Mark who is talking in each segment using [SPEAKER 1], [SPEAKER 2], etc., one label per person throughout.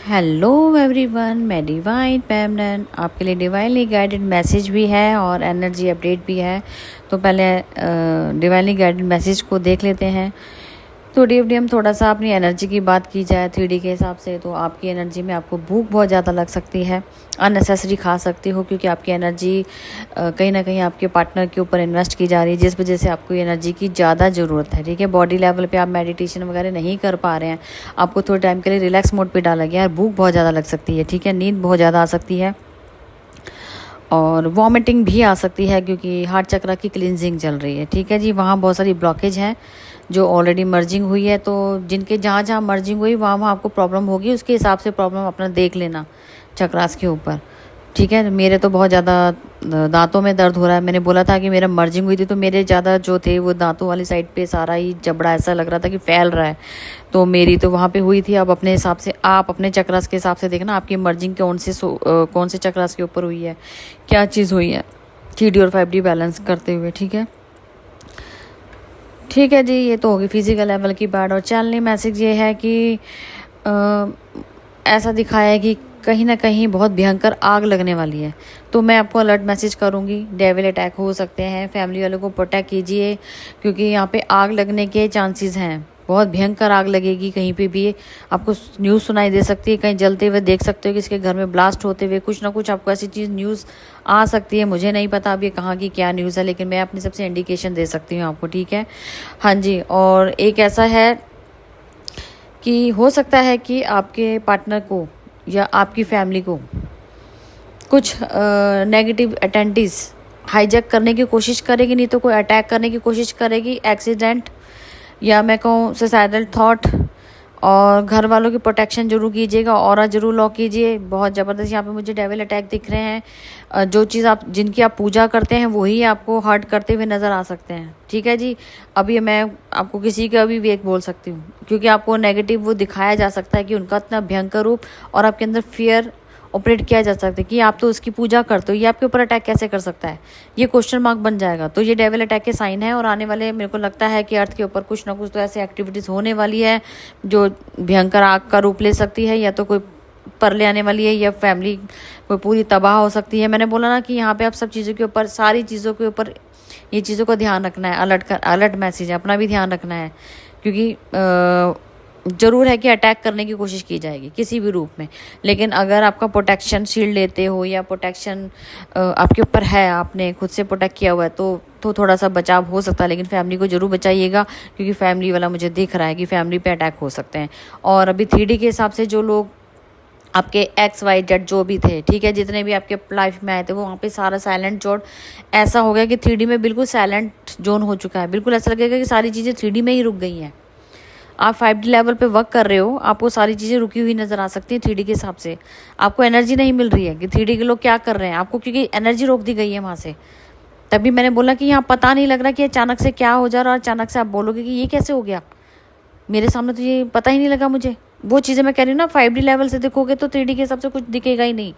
[SPEAKER 1] Hello everyone, मैं divine पैमनन आपके लिए डिवाइनली गाइडेड मैसेज भी है और एनर्जी अपडेट भी है। तो पहले डिवाइनली गाइडेड मैसेज को देख लेते हैं। तो डी हम थोड़ा सा अपनी एनर्जी की बात की जाए 3D के हिसाब से, तो आपकी एनर्जी में आपको भूख बहुत ज़्यादा लग सकती है, अननेसेसरी खा सकती हो, क्योंकि आपकी एनर्जी कहीं ना कहीं आपके पार्टनर के ऊपर इन्वेस्ट की जा रही है, जिस वजह से आपको एनर्जी की ज़्यादा ज़रूरत है। ठीक है, बॉडी लेवल पे आप मेडिटेशन वगैरह नहीं कर पा रहे हैं, आपको थोड़े टाइम के लिए रिलैक्स मोड पे डाला गया है, भूख बहुत ज़्यादा लग सकती है। ठीक है, नींद बहुत ज़्यादा आ सकती है और वॉमिटिंग भी आ सकती है, क्योंकि हार्ट चक्र की क्लिनजिंग चल रही है। ठीक है जी, वहाँ बहुत सारी ब्लॉकेज हैं जो ऑलरेडी मर्जिंग हुई है, तो जिनके जहाँ जहाँ मर्जिंग हुई वहाँ वहाँ आपको प्रॉब्लम होगी, उसके हिसाब से प्रॉब्लम अपना देख लेना चक्रास के ऊपर। ठीक है, मेरे तो बहुत ज़्यादा दांतों में दर्द हो रहा है। मैंने बोला था कि मेरा मर्जिंग हुई थी तो मेरे ज़्यादा जो थे वो दांतों वाली साइड पे सारा ही जबड़ा ऐसा लग रहा था कि फैल रहा है, तो मेरी तो वहाँ पे हुई थी। अब अपने हिसाब से आप अपने चक्रास के हिसाब से देखना आपकी मर्जिंग कौन से चक्रास के ऊपर हुई है, क्या चीज़ हुई है 3D और 5D बैलेंस करते हुए। ठीक है जी, ये तो होगी फिजिकल लेवल की बात। और चैनल मैसेज ये है कि ऐसा दिखाया है कि कहीं ना कहीं बहुत भयंकर आग लगने वाली है, तो मैं आपको अलर्ट मैसेज करूंगी। डेविल अटैक हो सकते हैं, फैमिली वालों को प्रोटेक्ट कीजिए, क्योंकि यहाँ पे आग लगने के चांसेस हैं। बहुत भयंकर आग लगेगी, कहीं पे भी आपको न्यूज़ सुनाई दे सकती है, कहीं जलते हुए देख सकते हो कि इसके घर में ब्लास्ट होते हुए, कुछ ना कुछ आपको ऐसी चीज़ न्यूज़ आ सकती है। मुझे नहीं पता अब ये कहाँ की क्या न्यूज़ है, लेकिन मैं अपनी सबसे इंडिकेशन दे सकती हूँ आपको। ठीक है, हाँ जी। और एक ऐसा है कि हो सकता है कि आपके पार्टनर को या आपकी फैमिली को कुछ नेगेटिव एटेंटिस हाईजैक करने की कोशिश करेगी, नहीं तो कोई अटैक करने की कोशिश करेगी, एक्सीडेंट या मैं कहूँ सुसाइडल थॉट। और घर वालों की प्रोटेक्शन जरूर कीजिएगा, ऑरा जरूर लॉक कीजिए। बहुत ज़बरदस्त यहाँ पे मुझे डेविल अटैक दिख रहे हैं। जो चीज़ आप जिनकी आप पूजा करते हैं वही आपको हर्ट करते हुए नज़र आ सकते हैं। ठीक है जी, अभी मैं आपको किसी का भी वेक बोल सकती हूँ, क्योंकि आपको नेगेटिव वो दिखाया जा सकता है कि उनका इतना भयंकर रूप, और आपके अंदर फियर ऑपरेट किया जा सकता है कि आप तो उसकी पूजा करते हो, ये आपके ऊपर अटैक कैसे कर सकता है, ये क्वेश्चन मार्क बन जाएगा। तो ये डेविल अटैक के साइन है, और आने वाले मेरे को लगता है कि अर्थ के ऊपर कुछ ना कुछ तो ऐसी एक्टिविटीज़ होने वाली है जो भयंकर आग का रूप ले सकती है, या तो कोई परले आने वाली है, या फैमिली कोई पूरी तबाह हो सकती है। मैंने बोला ना कि यहाँ पे आप सब चीज़ों के ऊपर, सारी चीज़ों के ऊपर ये चीज़ों का ध्यान रखना है। अलर्ट मैसेज है, अपना भी ध्यान रखना है, क्योंकि ज़रूर है कि अटैक करने की कोशिश की जाएगी किसी भी रूप में, लेकिन अगर आपका प्रोटेक्शन शील्ड लेते हो या प्रोटेक्शन आपके ऊपर है, आपने खुद से प्रोटेक्ट किया हुआ है, तो थोड़ा सा बचाव हो सकता है। लेकिन फैमिली को जरूर बचाइएगा, क्योंकि फैमिली वाला मुझे दिख रहा है कि फैमिली पे अटैक हो सकते हैं। और अभी 3D के हिसाब से जो लोग आपके XYZ जो भी थे, ठीक है, जितने भी आपके लाइफ में आए थे, वो वहाँ पे सारा साइलेंट जोन ऐसा हो गया कि 3D में बिल्कुल साइलेंट जोन हो चुका है। बिल्कुल ऐसा लगेगा कि सारी चीज़ें 3D में ही रुक गई हैं। आप 5D लेवल पे वर्क कर रहे हो, आपको सारी चीज़ें रुकी हुई नज़र आ सकती हैं 3D के हिसाब से। आपको एनर्जी नहीं मिल रही है कि 3D के लोग क्या कर रहे हैं आपको, क्योंकि एनर्जी रोक दी गई है वहाँ से। तभी मैंने बोला कि यहाँ पता नहीं लग रहा कि अचानक से क्या हो जा रहा है, और अचानक से आप बोलोगे कि ये कैसे हो गया मेरे सामने, तो ये पता ही नहीं लगा मुझे। वो चीज़ें मैं कह रही हूँ ना, 5D लेवल से देखोगे तो 3D के हिसाब से कुछ दिखेगा ही नहीं।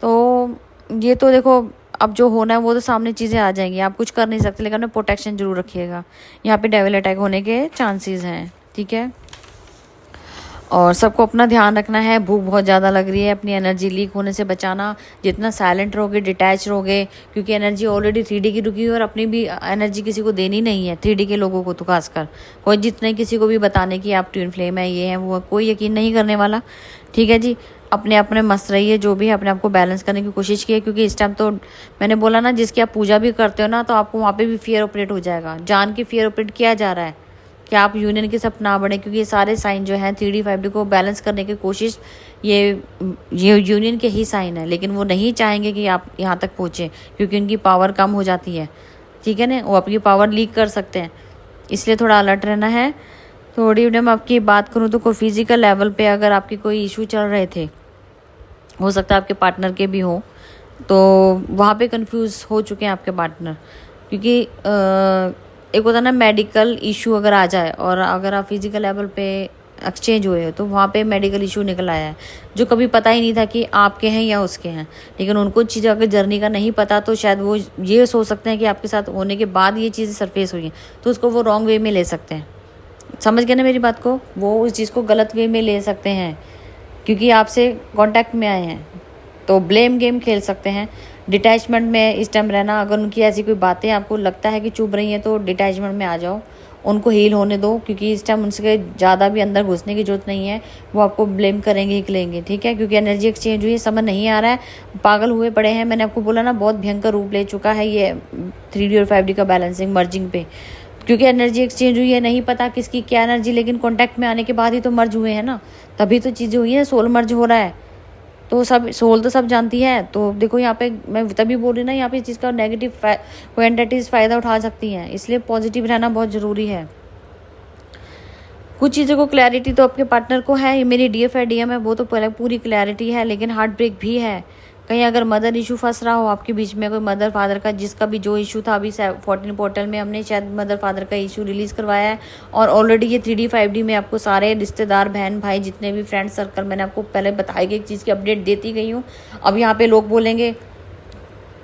[SPEAKER 1] तो ये तो देखो, अब जो होना है वो तो सामने चीज़ें आ जाएंगी, आप कुछ कर नहीं सकते, लेकिन अपने प्रोटेक्शन जरूर रखिएगा। यहाँ पे डेविल अटैक होने के चांसेस हैं। ठीक है, और सबको अपना ध्यान रखना है। भूख बहुत ज़्यादा लग रही है, अपनी एनर्जी लीक होने से बचाना। जितना साइलेंट रहोगे, डिटैच रहोगे, क्योंकि एनर्जी ऑलरेडी 3D की रुकी हुई है, और अपनी भी एनर्जी किसी को देनी नहीं है 3D के लोगों को। तो खासकर कोई जितने किसी को भी बताने की आप ट्विन फ्लेम है, ये है वो, कोई यकीन नहीं करने वाला। ठीक है जी, अपने अपने मस्त रहिए, जो भी है अपने आप को बैलेंस करने की कोशिश कीजिए, क्योंकि इस टाइम तो मैंने बोला ना, जिसकी आप पूजा भी करते हो ना, तो आपको वहाँ पे भी फियर ऑपरेट हो जाएगा, जान के फियर ऑपरेट किया जा रहा है कि आप यूनियन की सब ना बढ़े, क्योंकि ये सारे साइन जो हैं 3D 5D को बैलेंस करने की कोशिश, ये यूनियन के ही साइन है, लेकिन वो नहीं चाहेंगे कि आप यहाँ तक पहुँचे, क्योंकि उनकी पावर कम हो जाती है। ठीक है ना, वो आपकी पावर लीक कर सकते हैं, इसलिए थोड़ा अलर्ट रहना है। थोड़ी मैं आपकी बात करूँ तो कोई फिजिकल लेवल पे अगर आपके कोई इशू चल रहे थे, हो सकता है आपके पार्टनर के भी हो, तो वहाँ पे कंफ्यूज हो चुके हैं आपके पार्टनर, क्योंकि एक होता है ना मेडिकल इशू अगर आ जाए, और अगर आप फिजिकल लेवल पे एक्सचेंज हुए हो, तो वहाँ पे मेडिकल इशू निकल आया है, जो कभी पता ही नहीं था कि आपके हैं या उसके हैं। लेकिन उनको चीज़ अगर जर्नी का नहीं पता, तो शायद वो ये सोच सकते हैं कि आपके साथ होने के बाद ये चीज़ें सरफेस हुई हैं, तो उसको वो रॉन्ग वे में ले सकते हैं। समझ गए ना मेरी बात को, वो उस चीज़ को गलत वे में ले सकते हैं। क्योंकि आपसे कांटेक्ट में आए हैं। तो ब्लेम गेम खेल सकते हैं। डिटैचमेंट में इस टाइम रहना, अगर उनकी ऐसी कोई बातें आपको लगता है कि चुभ रही हैं तो डिटैचमेंट में आ जाओ, उनको हील होने दो, क्योंकि इस टाइम उनसे ज़्यादा भी अंदर घुसने की जरूरत नहीं है। वो आपको ब्लेम करेंगे ही करेंगे, ठीक है, क्योंकि एनर्जी एक्सचेंज हुई, समझ नहीं आ रहा है, पागल हुए पड़े हैं। मैंने आपको बोला ना, बहुत भयंकर रूप ले चुका है ये 3D और 5D का बैलेंसिंग मर्जिंग पे, क्योंकि एनर्जी एक्सचेंज हुई है। नहीं पता किसकी क्या एनर्जी, लेकिन कॉन्टैक्ट में आने के बाद ही तो मर्ज हुए हैं ना, तभी तो चीज़ें हुई हैं। सोल मर्ज हो रहा है तो सब सोल तो सब जानती है। तो देखो यहाँ पे मैं तभी बोल रही ना, यहाँ पे इस चीज़ का नेगेटिव कोई एंटिटीज फ़ायदा उठा सकती हैं, इसलिए पॉजिटिव रहना बहुत ज़रूरी है। कुछ चीज़ों को क्लैरिटी तो आपके पार्टनर को है, ये मेरी DF DM है, वो तो पूरी क्लैरिटी है, लेकिन हार्ट ब्रेक भी है। कहीं अगर मदर इशू फंस रहा हो आपके बीच में, कोई मदर फादर का, जिसका भी जो इशू था, अभी 14 पोर्टल में हमने शायद मदर फादर का इशू रिलीज़ करवाया है, और ऑलरेडी ये 3D 5D में आपको सारे रिश्तेदार, बहन भाई, जितने भी फ्रेंड सर्कल, मैंने आपको पहले बताई गई एक चीज़ की अपडेट देती गई हूँ। अब यहाँ पे लोग बोलेंगे,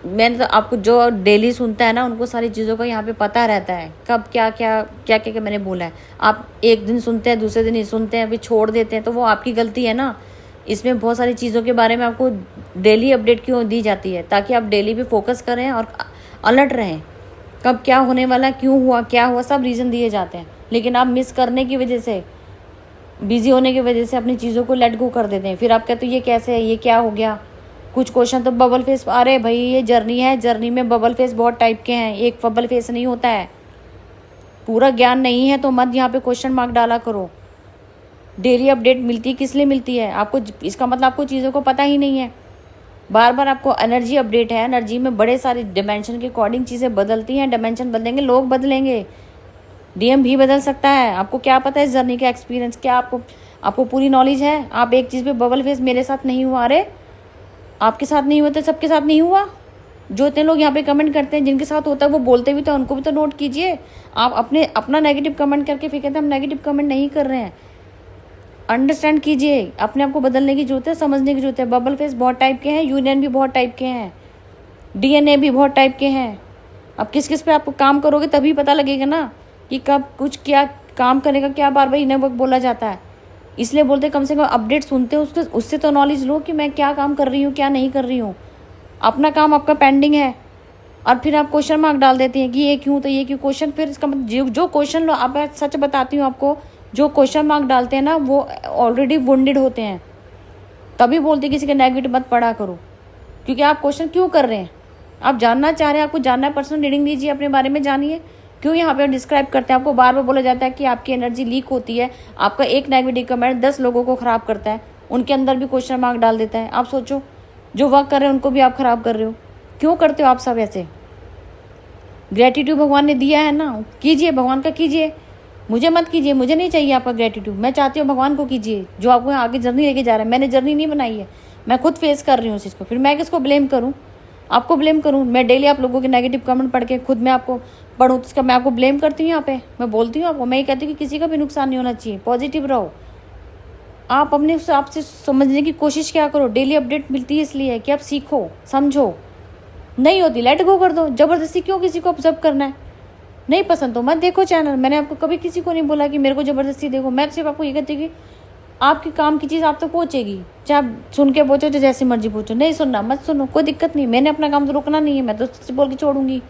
[SPEAKER 1] मैंने तो आपको जो डेली सुनता है ना, उनको सारी चीज़ों का यहाँ पे पता रहता है, कब क्या क्या क्या क्या क्या मैंने बोला है। आप एक दिन सुनते हैं, दूसरे दिन नहीं सुनते हैं, फिर छोड़ देते हैं, तो वो आपकी गलती है ना। इसमें बहुत सारी चीज़ों के बारे में आपको डेली अपडेट क्यों दी जाती है, ताकि आप डेली पे फोकस करें और अलर्ट रहें। कब क्या होने वाला, क्यों हुआ, क्या हुआ, सब रीज़न दिए जाते हैं, लेकिन आप मिस करने की वजह से, बिजी होने की वजह से अपनी चीज़ों को लेट गो कर देते हैं। फिर आप कहते हो ये कैसे है, ये क्या हो गया। कुछ क्वेश्चन तो बबल फेस, अरे भाई ये जर्नी है, जर्नी में बबल फेस बहुत टाइप के हैं, एक बबल फेस नहीं होता है। पूरा ज्ञान नहीं है तो मत यहाँ पे क्वेश्चन मार्क डाला करो। डेली अपडेट मिलती किस लिए मिलती है आपको, इसका मतलब आपको चीज़ों को पता ही नहीं है। बार बार आपको एनर्जी अपडेट है, एनर्जी में बड़े सारे डिमेंशन के अकॉर्डिंग चीज़ें बदलती हैं, डिमेंशन बदलेंगे, लोग बदलेंगे, DM भी बदल सकता है। आपको क्या पता है इस जर्नी का एक्सपीरियंस क्या, आपको पूरी नॉलेज है। आप एक चीज़ पे बबल फेस मेरे साथ नहीं हुआ, अरे आपके साथ नहीं हुआ तो सबके साथ नहीं हुआ। जो इतने लोग यहाँ पे कमेंट करते हैं, जिनके साथ होता है वो बोलते भी तो, उनको भी तो नोट कीजिए। आप अपना नेगेटिव कमेंट करके फिर कहते हैं हम नेगेटिव कमेंट नहीं कर रहे हैं। अंडरस्टैंड कीजिए, अपने आप को बदलने की जरूरत है, समझने की जरूरत है। बबल फेस बहुत टाइप के हैं, यूनियन भी बहुत टाइप के हैं, DNA भी बहुत टाइप के हैं। अब किस किस पे आपको काम करोगे तभी पता लगेगा ना कि कब कुछ क्या काम करेगा, क्या बार बार इन्हें वक्त बोला जाता है। इसलिए बोलते कम से कम अपडेट सुनते हो, उससे तो नॉलेज लो कि मैं क्या काम कर रही हूँ, क्या नहीं कर रही हूँ। अपना काम आपका पेंडिंग है और फिर आप क्वेश्चन मार्क डाल देते हैं कि ये क्यों, तो ये क्यों क्वेश्चन। फिर इसका मतलब जो क्वेश्चन लो, आप सच बताती हूँ आपको, जो क्वेश्चन मार्क डालते हैं ना वो ऑलरेडी वुंडेड होते हैं। तभी बोलते किसी के नेगेटिव मत पढ़ा करो, क्योंकि आप क्वेश्चन क्यों कर रहे हैं, आप जानना चाह रहे हैं, आपको जानना है, पर्सनल रीडिंग लीजिए, अपने बारे में जानिए। क्यों यहाँ पे डिस्क्राइब करते हैं, आपको बार बार बोला जाता है कि आपकी एनर्जी लीक होती है, आपका एक नेगेटिव कमेंट 10 लोगों को ख़राब करता है, उनके अंदर भी क्वेश्चन मार्क डाल देता है। आप सोचो, जो वर्क कर रहे हैं उनको भी आप ख़राब कर रहे हो। क्यों करते हो आप सब ऐसे। ग्रेटिट्यूड भगवान ने दिया है ना, कीजिए, भगवान का कीजिए, मुझे मत कीजिए, मुझे नहीं चाहिए आपका ग्रेटिट्यूड। मैं चाहती हूँ भगवान को कीजिए, जो आपको आगे जर्नी लेके जा रहा है। मैंने जर्नी नहीं बनाई है, मैं खुद फेस कर रही हूँ उस चीज़ को, फिर मैं किसको ब्लेम करूँ, आपको ब्लेम करूँ। मैं डेली आप लोगों के नेगेटिव कमेंट पढ़ के खुद मैं आपको पढ़ूँ तो इसका मैं आपको ब्लेम करती हूँ। यहाँ पे मैं बोलती हूँ आपको, मैं ये कहती हूँ कि किसी का भी नुकसान नहीं होना चाहिए, पॉजिटिव रहो। आप अपने हिसाब से समझने की कोशिश क्या करो। डेली अपडेट मिलती है इसलिए कि आप सीखो, समझो। नहीं होती लेट गो कर दो, ज़बरदस्ती क्यों किसी को ऑब्जर्व करना है। नहीं पसंद तो मत देखो चैनल। मैंने आपको कभी किसी को नहीं बोला कि मेरे को ज़बरदस्ती देखो। मैं सिर्फ आपको ये कहती हूँ कि आपके काम की चीज़ आप तक पहुँचेगी, चाहे आप सुन के पहुँचो, चाहे जैसी मर्जी पहुँचो। नहीं सुनना मत सुनो, कोई दिक्कत नहीं। मैंने अपना काम तो रोकना नहीं है, मैं तो उससे बोल के छोड़ूंगी।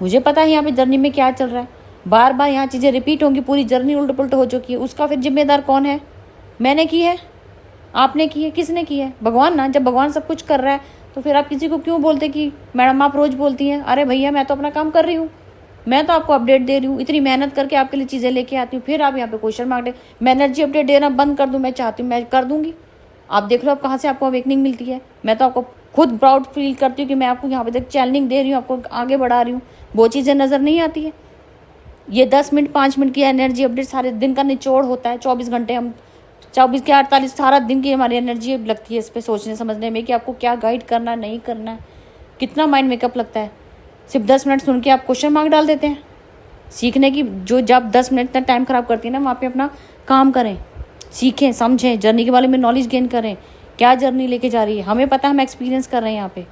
[SPEAKER 1] मुझे पता है यहाँ पे जर्नी में क्या चल रहा है, बार बार यहाँ चीज़ें रिपीट होंगी, पूरी जर्नी उल्ट पुलट हो चुकी है। उसका फिर जिम्मेदार कौन है, मैंने की है, आपने की है, किसने की है, भगवान ना। जब भगवान सब कुछ कर रहा है तो फिर आप किसी को क्यों बोलते कि मैडम आप रोज़ बोलती हैं। अरे भैया मैं तो अपना काम कर रही हूँ, मैं तो आपको अपडेट दे रही हूँ, इतनी मेहनत करके आपके लिए चीज़ें लेके आती हूँ, फिर आप यहाँ पे क्वेश्चन मार्क दे। मैं एनर्जी अपडेट देना बंद कर दूँ, मैं चाहती हूँ मैं कर दूँगी। आप देख लो आप कहाँ से आपको अवेकनिंग मिलती है। मैं तो आपको खुद प्राउड फील करती हूँ कि मैं आपको यहाँ पे तक चैनलिंग दे रही हूँ, आपको आगे बढ़ा रही हूँ। वो चीज़ें नज़र नहीं आती है। ये 10 मिनट 5 मिनट की एनर्जी अपडेट सारे दिन का निचोड़ होता है। 24 घंटे हम 24 के 48 सारा दिन की हमारी एनर्जी लगती है इस पर सोचने समझने में कि आपको क्या गाइड करना नहीं करना है। कितना माइंड मेकअप लगता है। सिर्फ 10 मिनट सुन के आप क्वेश्चन मार्क डाल देते हैं। सीखने की जो जब 10 मिनट तक टाइम ख़राब करती है ना, वहाँ पे अपना काम करें, सीखें, समझें, जर्नी के बारे में नॉलेज गेन करें। क्या जर्नी लेके जा रही है हमें पता, हम एक्सपीरियंस कर रहे हैं यहाँ पे,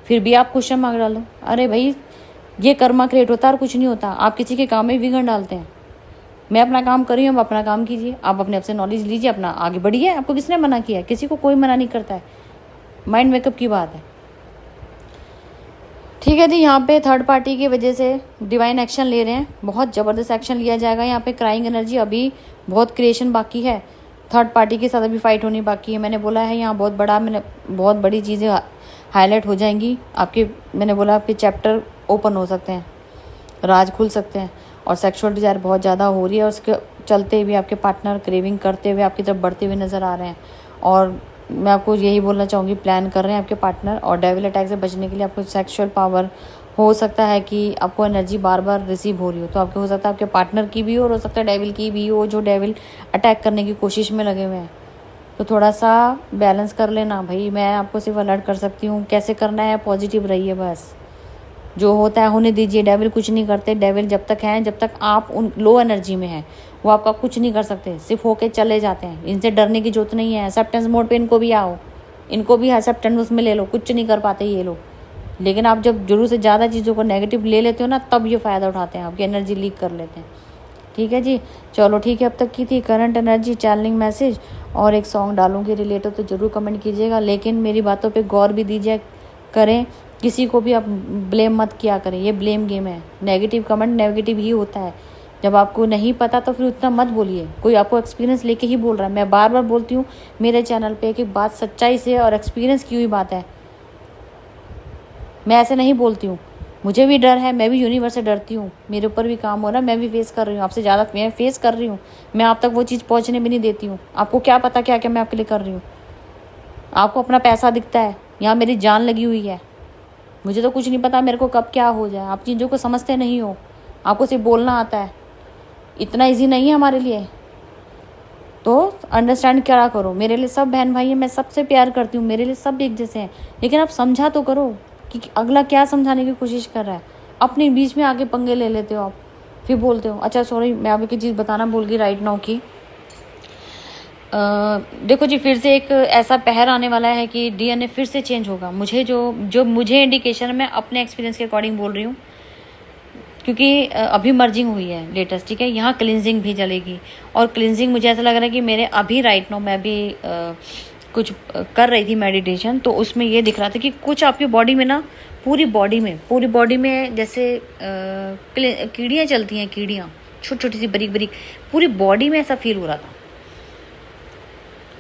[SPEAKER 1] फिर भी आप क्वेश्चन मार्क डाल दो। अरे भाई ये कर्मा क्रिएट होता है और कुछ नहीं होता। आप किसी के काम में विघन डालते हैं। मैं अपना काम कर रही हूँ, आप अपना काम कीजिए, आप अपने आप से नॉलेज लीजिए, अपना आगे बढ़िए। आपको किसने मना किया है? किसी को कोई मना नहीं करता है, माइंड मेकअप की बात है। ठीक है जी, यहाँ पे थर्ड पार्टी की वजह से डिवाइन एक्शन ले रहे हैं, बहुत ज़बरदस्त एक्शन लिया जाएगा। यहाँ पे क्राइंग एनर्जी, अभी बहुत क्रिएशन बाकी है, थर्ड पार्टी के साथ अभी फाइट होनी बाकी है। मैंने बोला है यहाँ बहुत बड़ी चीज़ें हाईलाइट हो जाएंगी आपके। मैंने बोला आपके चैप्टर ओपन हो सकते हैं, राज खुल सकते हैं, और सेक्सुअल डिज़ायर बहुत ज़्यादा हो रही है, और उसके चलते हुए आपके पार्टनर क्रेविंग करते हुए आपकी तरफ बढ़ते हुए नज़र आ रहे हैं। और मैं आपको यही बोलना चाहूँगी, प्लान कर रहे हैं आपके पार्टनर, और डेविल अटैक से बचने के लिए आपको सेक्सुअल पावर हो सकता है कि आपको एनर्जी बार बार रिसीव हो रही हो, तो आपको हो सकता है आपके पार्टनर की भी हो सकता है डेविल की भी हो, जो डेविल अटैक करने की कोशिश में लगे हुए हैं। तो थोड़ा सा बैलेंस कर लेना भाई, मैं आपको सिर्फ अलर्ट कर सकती हूँ। कैसे करना है, पॉजिटिव रहिए बस, जो होता है होने दीजिए। डेविल कुछ नहीं करते, डेविल जब तक हैं, जब तक आप उन लो एनर्जी में हैं, वो आपका कुछ नहीं कर सकते, सिर्फ होके चले जाते हैं। इनसे डरने की जरूरत नहीं है। एक्सेप्टेंस मोड पे इनको भी आओ, इनको भी एक्सेप्टेंस उसमें ले लो, कुछ नहीं कर पाते ये लोग। लेकिन आप जब जरूर से ज़्यादा चीज़ों को नेगेटिव ले लेते हो ना, तब ये फ़ायदा उठाते हैं, आपकी एनर्जी लीक कर लेते हैं। ठीक है जी, चलो ठीक है। अब तक की थी करंट एनर्जी चैनलिंग मैसेज, और एक सॉन्ग डालूंगी रिलेटेड, तो ज़रूर कमेंट कीजिएगा। लेकिन मेरी बातों पे गौर भी दीजिए करें, किसी को भी आप ब्लेम मत किया करें, ये ब्लेम गेम है। नेगेटिव कमेंट नेगेटिव ही होता है, जब आपको नहीं पता तो फिर उतना मत बोलिए। कोई आपको एक्सपीरियंस लेके ही बोल रहा है। मैं बार बार बोलती हूँ मेरे चैनल पे कि बात सच्चाई से और एक्सपीरियंस की हुई बात है, मैं ऐसे नहीं बोलती हूँ। मुझे भी डर है, मैं भी यूनिवर्स से डरती हूँ, मेरे ऊपर भी काम हो रहा है, मैं भी फेस कर रही हूँ, आपसे ज़्यादा मैं फेस कर रही हूँ। मैं आप तक वो चीज़ पहुँचने भी नहीं देती हूँ। आपको क्या पता क्या क्या मैं आपके लिए कर रही हूँ? आपको अपना पैसा दिखता है, यहाँ मेरी जान लगी हुई है। मुझे तो कुछ नहीं पता मेरे को कब क्या हो जाए। आप चीज़ों को समझते नहीं हो, आपको सिर्फ बोलना आता है। इतना इजी नहीं है हमारे लिए, तो अंडरस्टैंड क्या करो। मेरे लिए सब बहन भाई हैं, मैं सबसे प्यार करती हूँ, मेरे लिए सब एक जैसे हैं। लेकिन आप समझा तो करो कि अगला क्या समझाने की कोशिश कर रहा है। अपने बीच में आके पंगे ले लेते हो आप, फिर बोलते हो। अच्छा सॉरी, मैं आपको एक चीज़ बताना भूल गई राइट नाउ की। देखो जी, फिर से एक ऐसा पहर आने वाला है कि डीएनए फिर से चेंज होगा। मुझे जो मुझे इंडिकेशन है, मैं अपने एक्सपीरियंस के अकॉर्डिंग बोल रही हूँ, क्योंकि अभी मर्जिंग हुई है लेटेस्ट। ठीक है, यहाँ क्लिनजिंग भी चलेगी, और क्लिनजिंग मुझे ऐसा लग रहा है कि मेरे अभी राइट नाउ मैं भी कुछ कर रही थी मेडिटेशन, तो उसमें ये दिख रहा था कि कुछ आपकी बॉडी में ना, पूरी बॉडी में जैसे कीड़ियाँ चलती हैं, कीड़ियाँ छोटी छोटी सी बारीक बारीक, पूरी बॉडी में ऐसा फील हो रहा था।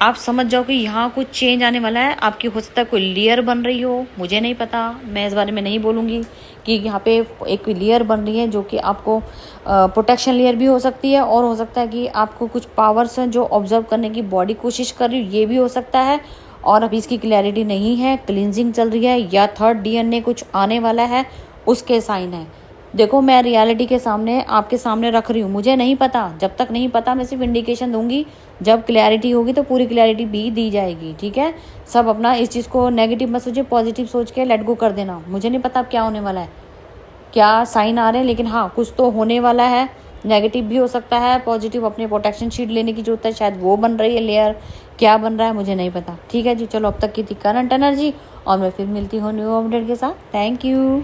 [SPEAKER 1] आप समझ जाओ कि यहाँ कुछ चेंज आने वाला है। आपकी हो सकता है कोई लेयर बन रही हो, मुझे नहीं पता, मैं इस बारे में नहीं बोलूँगी कि यहाँ पे एक लेयर बन रही है, जो कि आपको प्रोटेक्शन लेयर भी हो सकती है, और हो सकता है कि आपको कुछ पावर्स हैं जो ऑब्जर्व करने की बॉडी कोशिश कर रही हो, ये भी हो सकता है। और अभी इसकी क्लैरिटी नहीं है, क्लिनजिंग चल रही है, या थर्ड डीएनए कुछ आने वाला है, उसके साइन है। देखो, मैं रियलिटी के सामने आपके सामने रख रही हूँ, मुझे नहीं पता, जब तक नहीं पता मैं सिर्फ इंडिकेशन दूंगी। जब क्लैरिटी होगी तो पूरी क्लैरिटी भी दी जाएगी। ठीक है, सब अपना इस चीज़ को नेगेटिव मत सोचिए, पॉजिटिव सोच के लेट गो कर देना। मुझे नहीं पता अब क्या होने वाला है, क्या साइन आ रहे हैं, लेकिन हाँ कुछ तो होने वाला है। नेगेटिव भी हो सकता है, पॉजिटिव अपने प्रोटेक्शन शीट लेने की जरूरत है, शायद वो बन रही है लेयर, क्या बन रहा है मुझे नहीं पता। ठीक है जी, चलो अब तक की थी करंट एनर्जी, और मैं फिर मिलती हूँ न्यू अपडेट के साथ। Thank you.